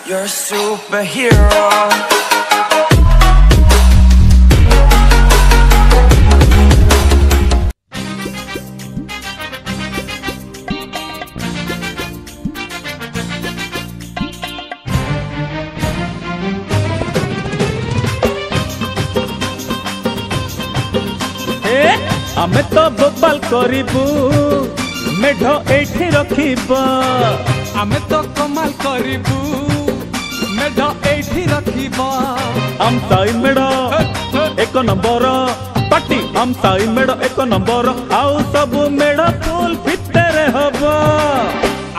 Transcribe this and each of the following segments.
You're a superhero. आमे तो बोपाल करिबू मेढ एठी रखिबा आमे तो कमाल करिबू मेढ एठी रखिबा हम साई मेढ एक नंबर पाटी हम साई मेढ एक नंबर आउ सब मेढ फुल भितर हबो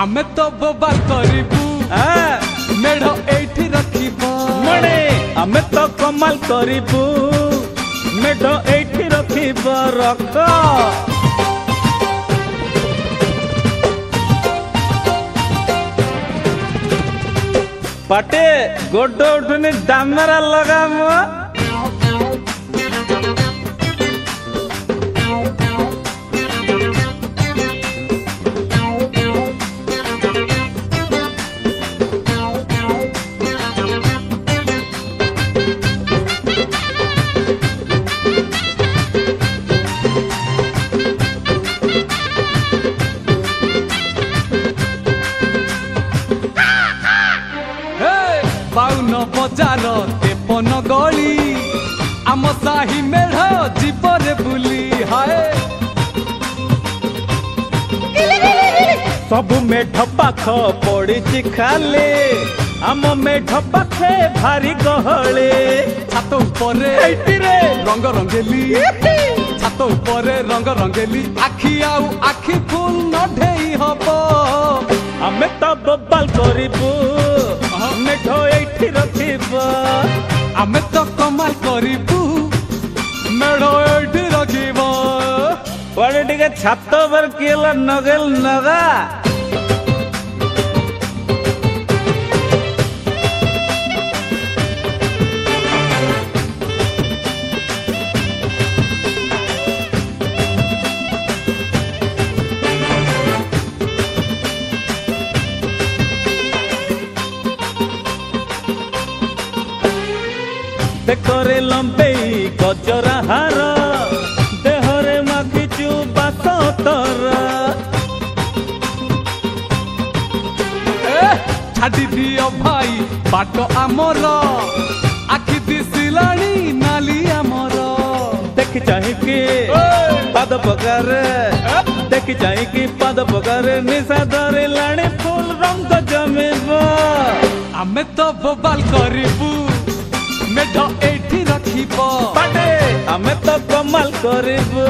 आमे तो बोपाल करिबू मेढ एठी रखिबा मणे आमे तो कमाल करिबू मेढ एठी रखिबा रख पाटे गोड उठुनी डामरा लगाम बाउन बजार तेपन गली आम साही मेढ़ जीवरे बुली हाय सब मेढ पाख पड़ी खाले आम मेढ पाखे भारी गहले छात उपरे रंग रंगेली छात उपरे रंग रंगेली आखि आउ आखि फुल नढेई हबो आमे तो बोबाल करिबू मेढ एठी रखिबा आमे तो कमाल करिबू मेढ़ एठी रखिबा पड़े टिके छात पर केला नगेल नगा देखरे लंबेई गजरा हार देहरे माखिचु बास तोरा छाड़ी दियो भाई बाट आमर आखि दिसिलाणी नाली आमर देखि चाहिकी पाद पकारे देखि चाहिकी पाद पकारे निशा धरे लाणी फुल रंग जमेबा आमे तो बोबाल करिबू मेढ एठी रखिबो पाटे आमे तो कमाल करिबू